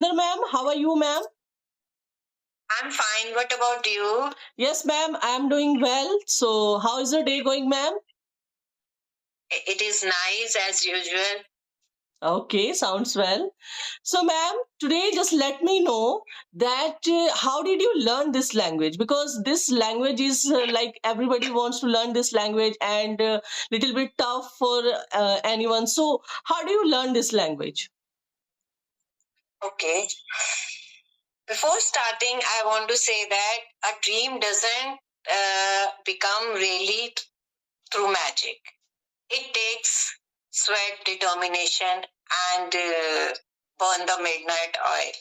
Ma'am. How are you, ma'am? I'm fine. What about you? Yes, ma'am. I am doing well. So, how is your day going, ma'am? It is nice as usual. Okay, sounds well. So, ma'am, today just let me know that how did you learn this language? Because this language is like everybody wants to learn this language and little bit tough for anyone. So, how do you learn this language? Okay. Before starting, I want to say that a dream doesn't become really through magic. It takes sweat, determination, and burn the midnight oil.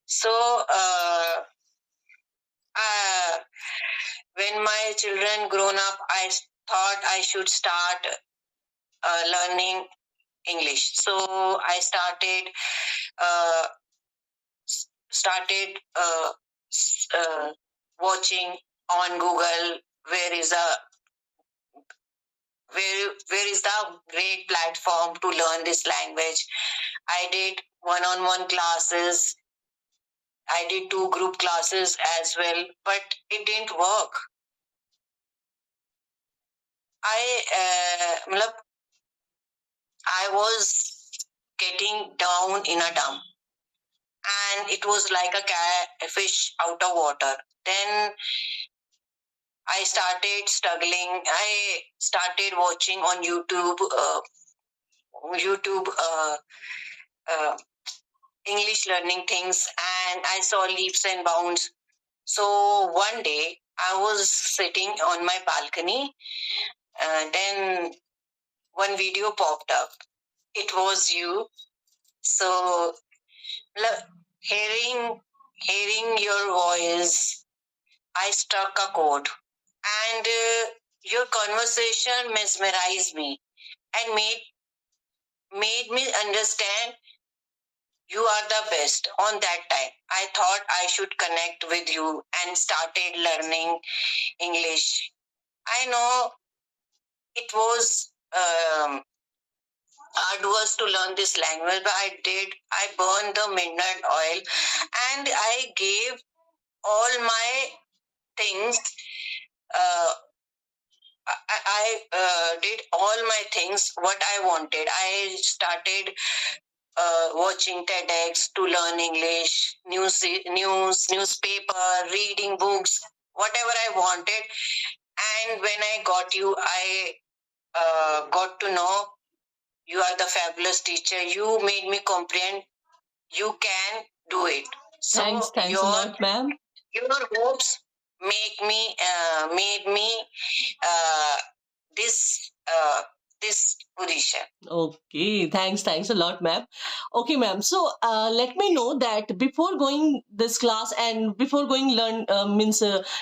So, uh, when my children grown up, I thought I should start learning English. So I uh, started watching on Google where is the great platform to learn this language. I did one-on-one classes. I did two group classes as well, but it didn't work. Matlab, I was getting down in a dump, and it was like a fish out of water. Then I started struggling. I started watching on YouTube uh, English learning things, and I saw leaps and bounds. So one day I was sitting on my balcony, then one video popped up. It was you. So hearing hearing your voice, I struck a chord, and your conversation mesmerized me and made me understand you are the best. On that time I thought I should connect with you and started learning English. I know it was arduous to learn this language, but I burned the midnight oil, and I gave all my things. uh, I did all my things what I wanted. I started watching TEDx to learn English, newspaper, reading books, whatever I wanted. And when I got you, I got to know you are the fabulous teacher. You made me comprehend you can do it. Thanks, So thanks a lot, ma'am. your hopes made me uh, this this position. Okay, thanks a lot, ma'am. Okay, ma'am. So, let me know that before going this class and before going learn means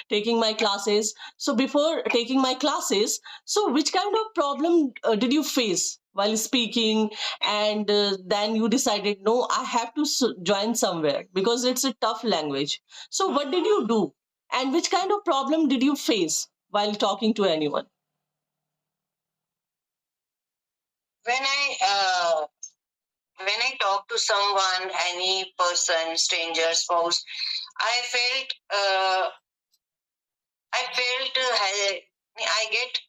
taking my classes. So, before taking my classes, so which kind of problem did you face while speaking? And then you decided, no, I have to join somewhere because it's a tough language. So, what did you do? And which kind of problem did you face while talking to anyone? When I talk to someone, any person, stranger, spouse, I felt I get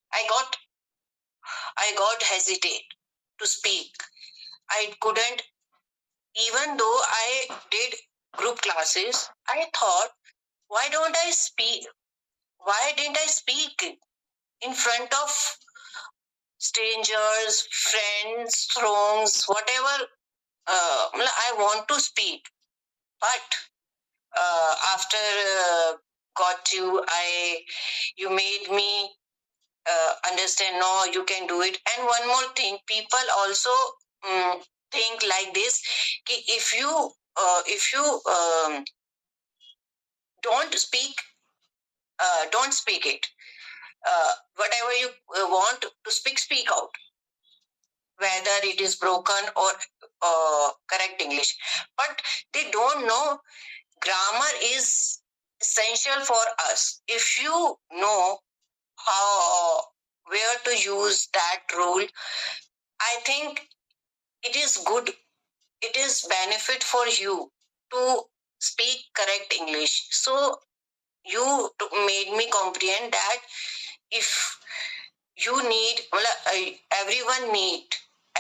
I got hesitate to speak. I couldn't, even though I did group classes. I thought, why don't I speak? Why didn't I speak in front of strangers, friends, throngs, whatever? I want to speak, but after got you, you made me understand. No, you can do it. And one more thing, people also think like this: if you don't speak, don't speak it. Whatever you want to speak, speak out, whether it is broken or correct English. But they don't know grammar is essential for us. If you know how where to use that rule, I think it is good. It is benefit for you. to speak correct English. So you made me comprehend that if you need, everyone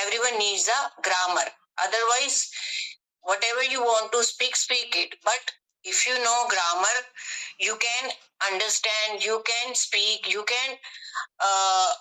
everyone needs a grammar. Otherwise, whatever you want to speak, speak it. But if you know grammar, you can understand, you can speak, you can uh,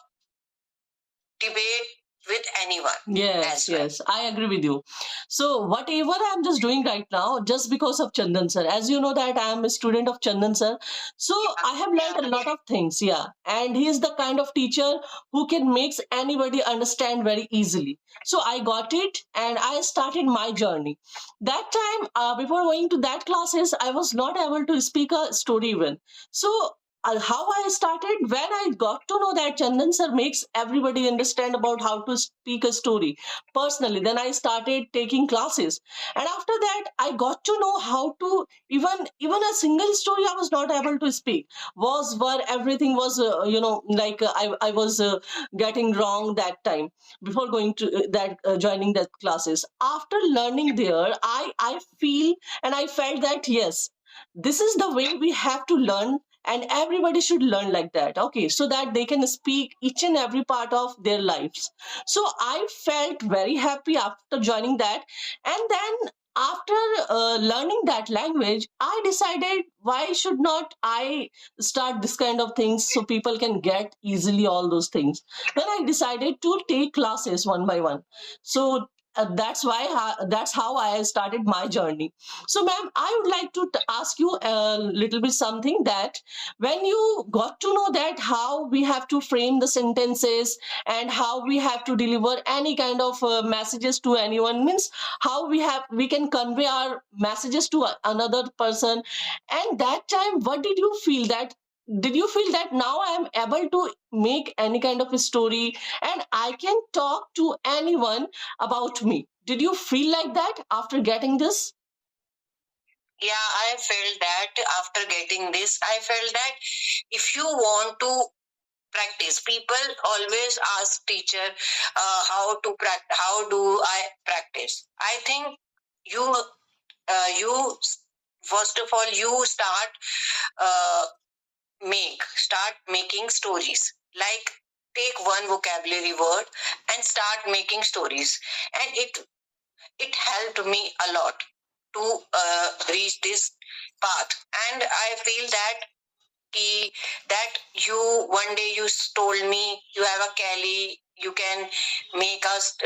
debate with anyone. Yes, As well. yes, I agree with you. So whatever I'm just doing right now, just because of Chandan sir, as you know that I am a student of Chandan sir, so I have learned a lot of things. Yeah, and he is the kind of teacher who can makes anybody understand very easily. So I got it, and I started my journey. That time, before going to that classes, I was not able to speak a story even. So how I started when I got to know that Chandan sir makes everybody understand about how to speak a story personally. Then I started taking classes, and after that, I got to know how to even a single story I was not able to speak was where everything was like I was getting wrong that time before going to that joining that classes. After learning there, I feel and I felt that yes, this is the way we have to learn, and everybody should learn like that, okay, so that they can speak each and every part of their lives. So I felt very happy after joining that. And then after learning that language, I decided why should not I start this kind of things so people can get easily all those things. Then I decided to take classes one by one. So that's how I started my journey. So ma'am, I would like to ask you a little bit something, that when you got to know that how we have to frame the sentences and how we have to deliver any kind of messages to anyone, means how we can convey our messages to another person. And that time, what did you feel that, did you feel that now I am able to make any kind of a story and I can talk to anyone about me? Did you feel like that after getting this? Yeah, I felt that after getting this, I felt that if you want to practice, people always ask teacher how to practice, how do I practice. I think you you first of all you uh, start making stories, like take one vocabulary word and start making stories, and it helped me a lot to reach this path. And I feel that that you one day you told me you have a Kelly, you can make us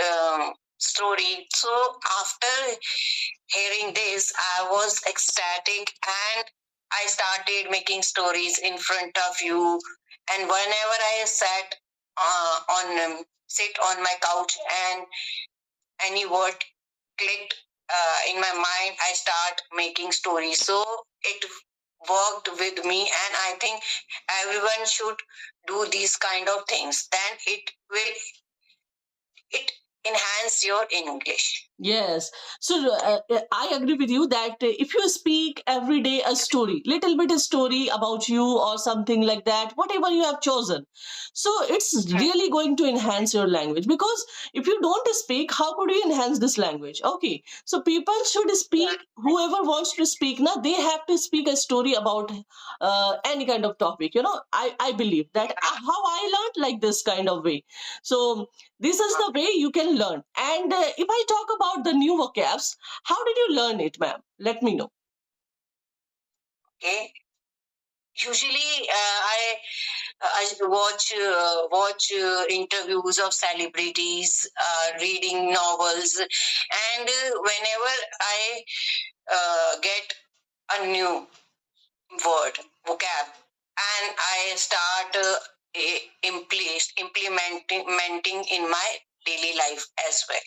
story. So after hearing this, I was ecstatic, and I started making stories in front of you. And whenever I sat on sit on my couch and any word clicked in my mind, I start making stories. So it worked with me, and I think everyone should do these kind of things. Then it enhance your English. Yes. So I agree with you that if you speak every day a story, little bit a story about you or something like that, whatever you have chosen, so it's really going to enhance your language. Because if you don't speak, how could you enhance this language? Okay. So people should speak, whoever wants to speak, now they have to speak a story about any kind of topic. I believe that how I learned like this kind of way. So this is the way you can learn. And if I talk about the new vocabs, how did you learn it, ma'am? Let me know. Okay. Usually, I watch interviews of celebrities, reading novels, and whenever I get a new word vocab, and I start implementing in my daily life as well.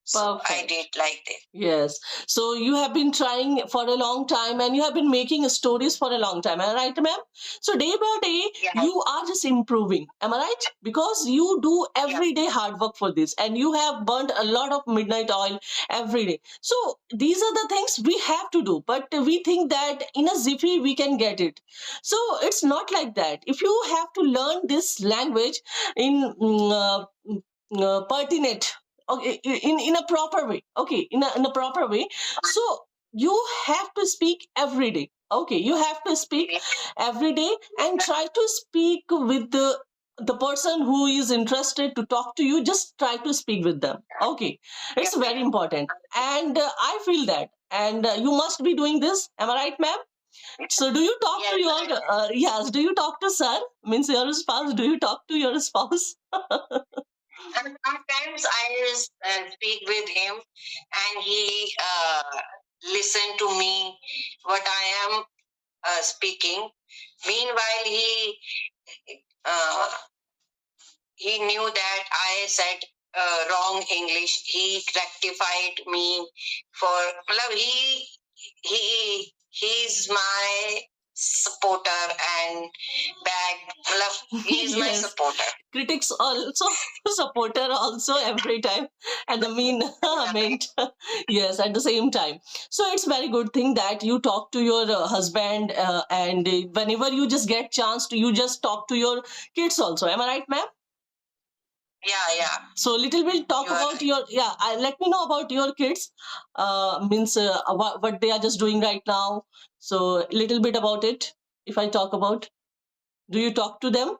So I Perfect. did like that. Yes. So you have been trying for a long time and you have been making stories for a long time. Am I right, ma'am? So day by day, Yeah. you are just improving. Am I right? Because you do everyday hard work for this and you have burnt a lot of midnight oil every day. So these are the things we have to do. But we think that in a zippy we can get it. So it's not like that. If you have to learn this language in pertinent, okay, in a proper way, okay, in a proper way, so you have to speak every day. Okay, you have to speak every day and try to speak with the person who is interested to talk to you. Just try to speak with them. Okay, it's very important, and I feel that, and you must be doing this. Am I right, ma'am? So do you talk to your yes, do you talk to sir, means your spouse? Do you talk to your spouse? And sometimes I speak with him, and he listen to me what I am speaking. Meanwhile, uh, he knew that I said wrong English. He rectified me for. Well, he's my supporter and back. Well, he's my Yes, supporter. critics also supporter also every time, and I mean meant yes at the same time. So it's very good thing that you talk to your husband, and whenever you just get chance to, you just talk to your kids also. Am I right, ma'am? Yeah. So little bit talk You are about right. your let me know about your kids. Means what they are just doing right now. So little bit about it. If I talk about, do you talk to them?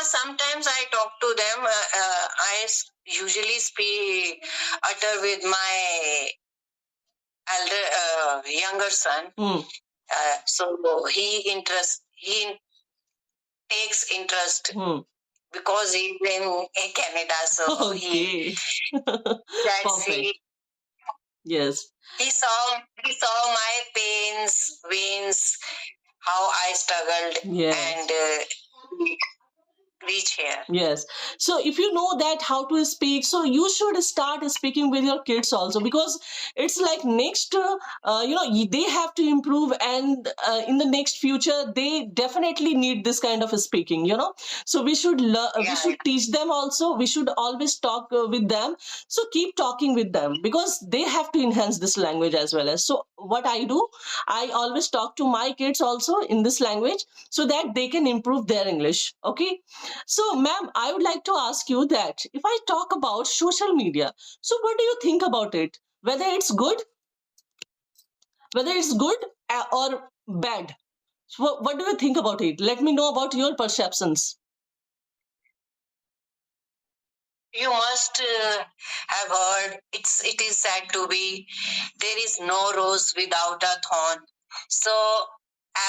Sometimes I talk to them. Usually speak utter with my younger son. So he takes interest because he's in Canada. So Okay. That's Perfect. Yes. he saw my pains, wins, how I struggled, Yes. and reach here. Yes. So if you know that how to speak, so you should start speaking with your kids also, because it's like next, they have to improve, and in the next future, they definitely need this kind of speaking, So we should we should teach them also. We should always talk with them. So keep talking with them, because they have to enhance this language as well as. So what I do, I always talk to my kids also in this language, so that they can improve their English. Okay. So, ma'am, I would like to ask you that if I talk about social media, so what do you think about it? Whether it's good or bad. So what do you think about it? Let me know about your perceptions. You must have heard it is said to be there is no rose without a thorn. So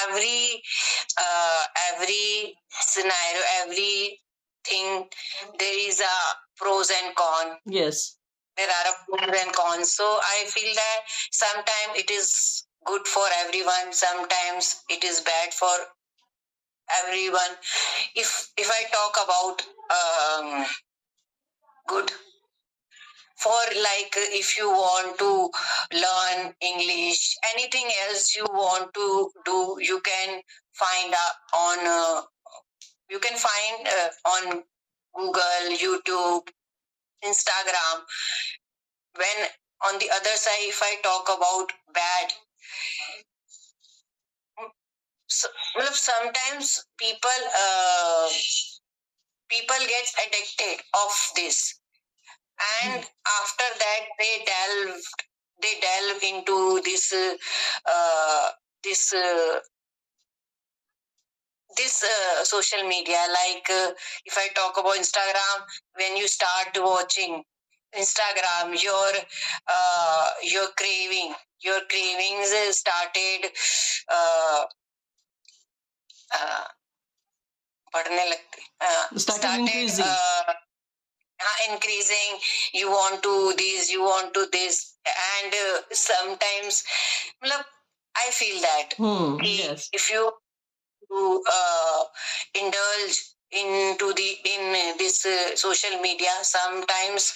every every scenario, every thing, there is a pros and con. Yes. There are a pros and cons. So I feel that sometimes it is good for everyone, sometimes it is bad for everyone. If I talk about good, for like if you want to learn English, anything else you want to do, you can find on Google, YouTube, Instagram. When on the other side, if I talk about bad, so, well, sometimes people get addicted of this, and after that they delve into uh, this uh, this social media. Like if I talk about Instagram, when you start watching Instagram, your cravings started uh, uh, बढ़ने लगते Started increasing. Increasing. You want to this, you want to this, and sometimes मतलब, I feel that Yes. if you indulge in this social media, sometimes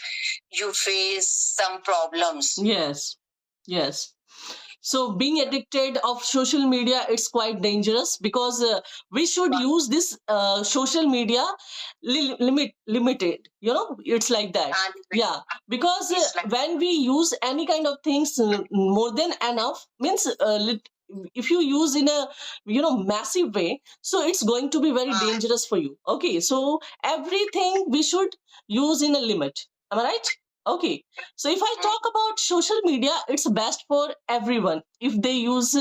you face some problems. Yes. So being addicted of social media, it's quite dangerous, because we should use this social media limited, it's like that. Yeah, because when we use any kind of things more than enough, means if you use in a massive way, so it's going to be very dangerous for you. Okay, so everything we should use in a limit. Am I right? Okay, so if I talk about social media, it's best for everyone if they use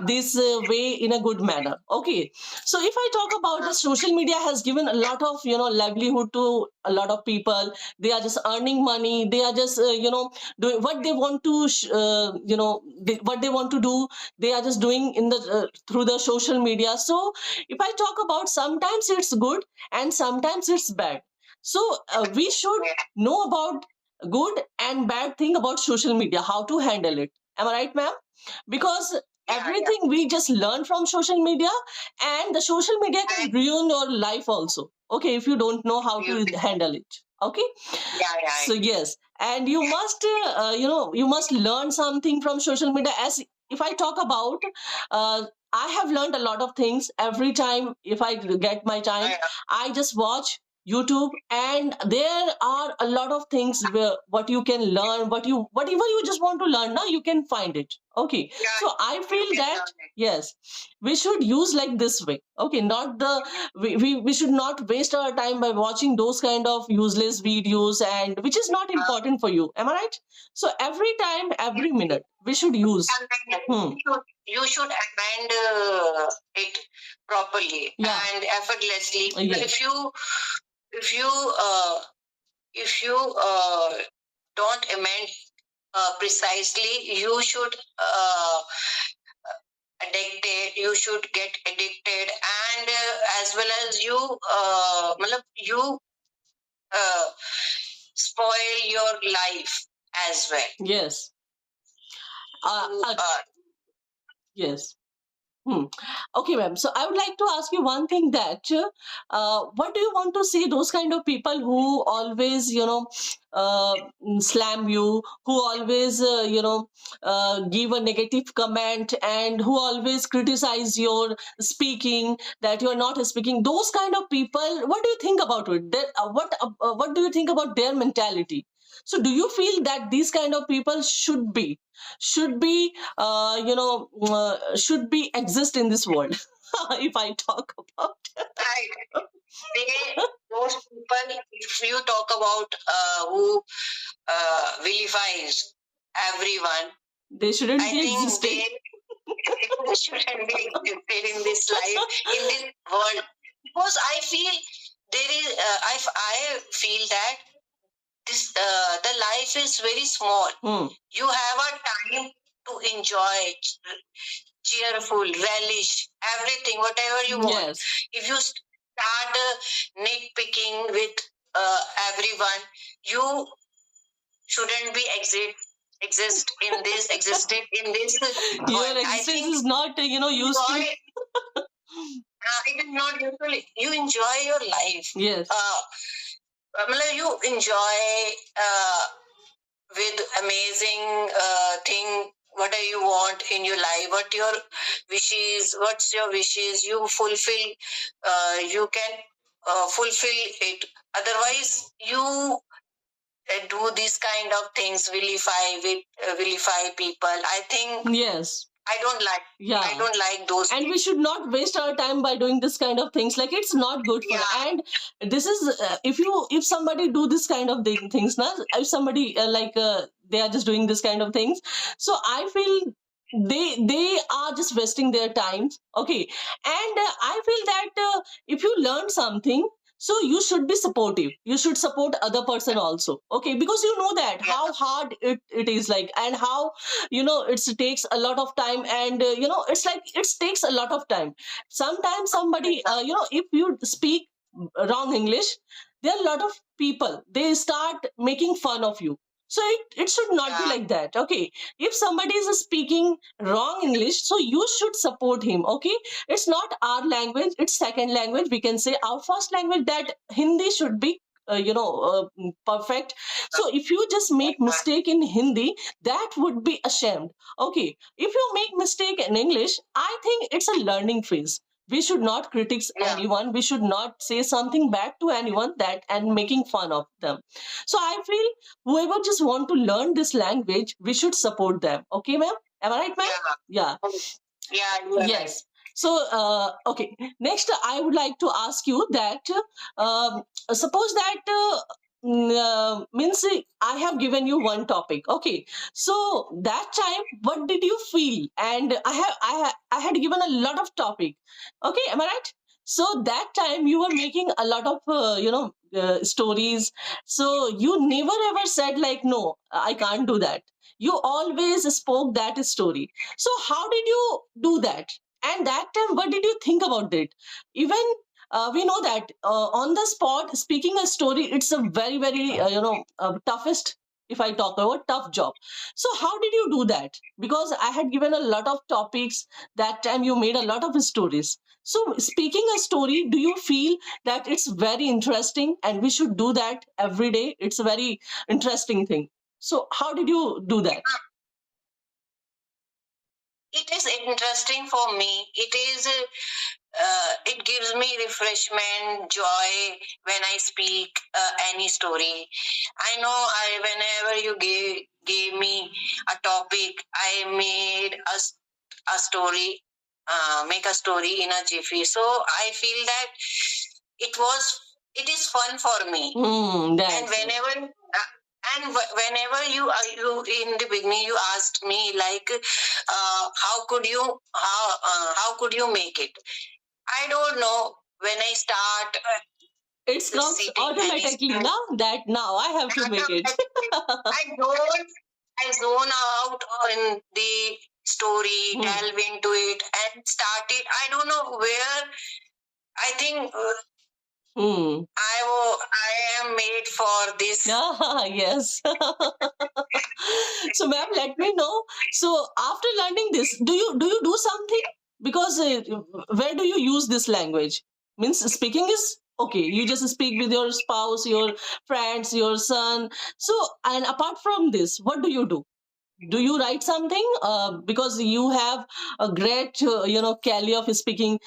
this way in a good manner. Okay, so if I talk about the social media has given a lot of livelihood to a lot of people. They are just earning money. They are just doing what they want to what they want to do. They are just doing in the through the social media. So if I talk about, sometimes it's good and sometimes it's bad. So we should know about good and bad thing about social media, how to handle it. Am I right, ma'am? Because everything we just learn from social media, and the social media can ruin your life also. Okay, if you don't know how to handle it. Okay, so yes, and you must you must learn something from social media. As if I talk about, I have learned a lot of things. Every time if I get my time, I just watch YouTube, and there are a lot of things where what you can learn, whatever you just want to learn now, you can find it. Okay, so I feel that yes, we should use like this way. Okay, not the we should not waste our time by watching those kind of useless videos, and which is not important for you. Am I right? So every time, every minute, we should use. You should amend it properly and effortlessly. Yes. If you if you don't amend precisely, you should addicted. You should get addicted, and as well as you uh, spoil your life as well. Yes. Yes. Hmm. Okay, ma'am. So I would like to ask you one thing, that what do you want to say those kind of people who always, slam you, who always, give a negative comment, and who always criticize your speaking, that you are not speaking. Those kind of people, what do you think about it? What do you think about their mentality? So do you feel that these kind of people should be should be exist in this world? If I talk about Right. Those people, if you talk about who vilifies everyone, they shouldn't I be think existing. they shouldn't be existed in this life, in this world, because I feel there is. I feel that this the life is very small. You have a time to enjoy it, cheerful, relish everything, whatever you want. Yes. If you start nitpicking with everyone, you shouldn't be existed in this world. Your I existence think is not useful. it is not useful. You enjoy your life. Yes. You enjoy with amazing thing. What do you want in your life? What your wishes? What's your wishes? You fulfill. You can fulfill it. Otherwise, you do these kind of things. Vilify people. I think. Yes. I don't like. Yeah. I don't like those. And we should not waste our time by doing this kind of things. Like, it's not good for. And this is if somebody do this kind of things now, if somebody they are just doing this kind of things, so I feel they are just wasting their time. Okay, and I feel that if you learn something, so you should be supportive. You should support other person also. Okay, because you know that how hard it is, like, and how it takes a lot of time, and it's like it takes a lot of time. Sometimes somebody if you speak wrong English, there are a lot of people, they start making fun of you. So it should not be like that. Okay, if somebody is speaking wrong English, so you should support him. Okay, it's not our language, it's second language, we can say. Our first language, that Hindi should be perfect. So if you just make mistake in Hindi, that would be ashamed. Okay, if you make mistake in English, I think it's a learning phase. We should not criticize anyone. We should not say something bad to anyone that and making fun of them. So I feel whoever just want to learn this language, we should support them. Okay, ma'am? Am I right, ma'am? Yeah. Yes. So, okay. Next, I would like to ask you that suppose that means I have given you one topic. Okay, so that time, what did you feel? And I had given a lot of topic. Okay, am I right? So that time you were making a lot of stories. So you never ever said like, no, I can't do that. You always spoke that story. So how did you do that? And that time, what did you think about it? Even we know that on the spot speaking a story, it's a very very toughest, if I talk about tough job. So how did you do that? Because I had given a lot of topics. That time you made a lot of stories. So speaking a story, do you feel that it's very interesting and we should do that every day? It's a very interesting thing. So how did you do that? It is interesting for me. It gives me refreshment, joy when I speak any story. I know whenever you gave me a topic, I made a story, make a story in a jiffy. So I feel that it is fun for me. And That's it. whenever you in the beginning you asked me like how could you make it. I don't know. When I start It comes sitting and automatically now that now I have to make it. I don't, I zone out in the story, delve into it, and start it. I don't know where. I think I am made for this. Ah, yes. So, ma'am, let me know. So, after learning this, do you do something? Because where do you use this language? Means speaking is okay. You just speak with your spouse, your friends, your son. So, and apart from this, what do you do? Do you write something? Because you have a great, Kelly of speaking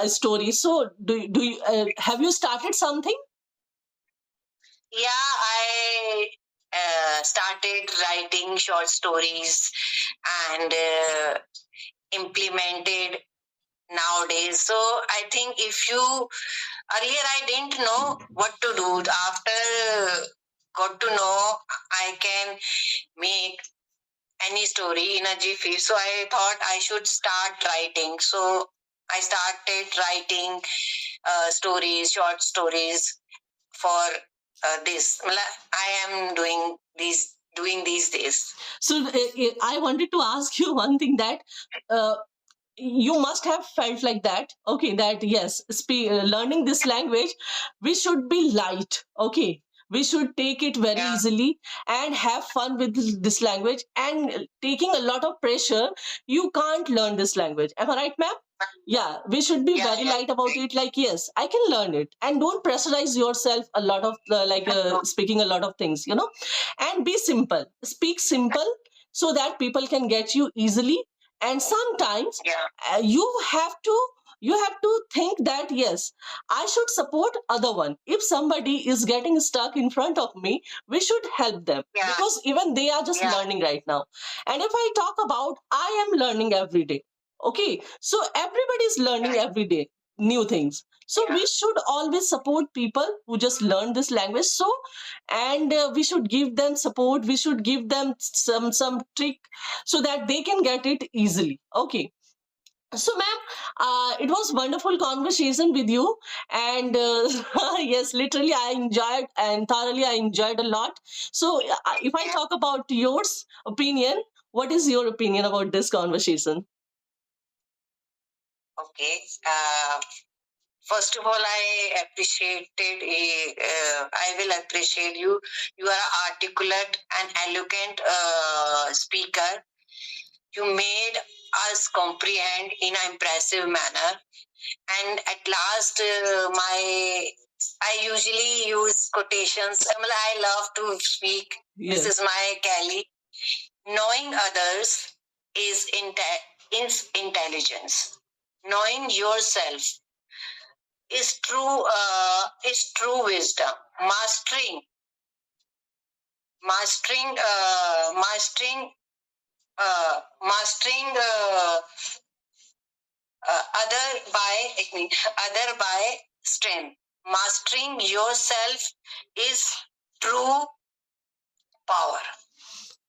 story. So, do you have you started something? Yeah, I started writing short stories and implemented nowadays. So I think if you earlier I didn't know what to do. After got to know I can make any story in a jiffy. So I thought I should start writing. So I started writing stories, short stories for this. I am doing these days. So I wanted to ask you one thing that uh, you must have felt like that. Okay, that yes, learning this language, we should be light. Okay, we should take it very Yeah. easily and have fun with this language. And taking a lot of pressure, you can't learn this language. Am I right, ma'am? Yeah, we should be Yeah, very yeah. light about it. Like, yes, I can learn it, and don't pressurize yourself a lot of speaking a lot of things, and be simple. Speak simple so that people can get you easily. And sometimes Yeah. you have to think that yes, I should support other one. If somebody is getting stuck in front of me, we should help them. Yeah. Because even they are just learning right now. And if I talk about, I am learning every day. Okay, so everybody is learning every day new things. So we should always support people who just learn this language. So, and we should give them support. We should give them some trick so that they can get it easily. Okay. So, ma'am, it was wonderful conversation with you, and yes, literally, I enjoyed and thoroughly I enjoyed a lot. So, if I talk about yours opinion, what is your opinion about this conversation? Okay. First of all, I will appreciate you. You are an articulate and eloquent speaker. You made us comprehend in an impressive manner. And at last, I usually use quotations. I love to speak. Yes. This is my Kelly. Knowing others is intelligence. Knowing yourself is true wisdom. Mastering uh, mastering uh, mastering uh, other by strength. Mastering yourself is true power.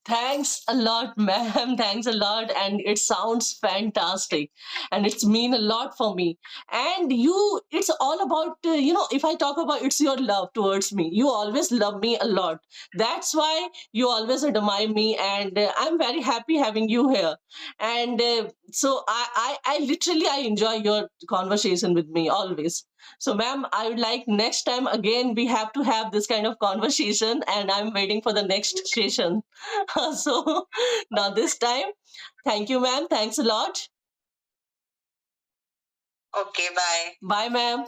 Thanks a lot, ma'am. Thanks a lot. And it sounds fantastic. And it's mean a lot for me. And you, it's all about, if I talk about it's your love towards me, you always love me a lot. That's why you always admire me. And I'm very happy having you here. And so I literally, I enjoy your conversation with me always. So, ma'am, I would like next time again, we have to have this kind of conversation. And I'm waiting for the next session. So now this time, thank you, ma'am. Thanks a lot. Okay, bye. Bye, ma'am.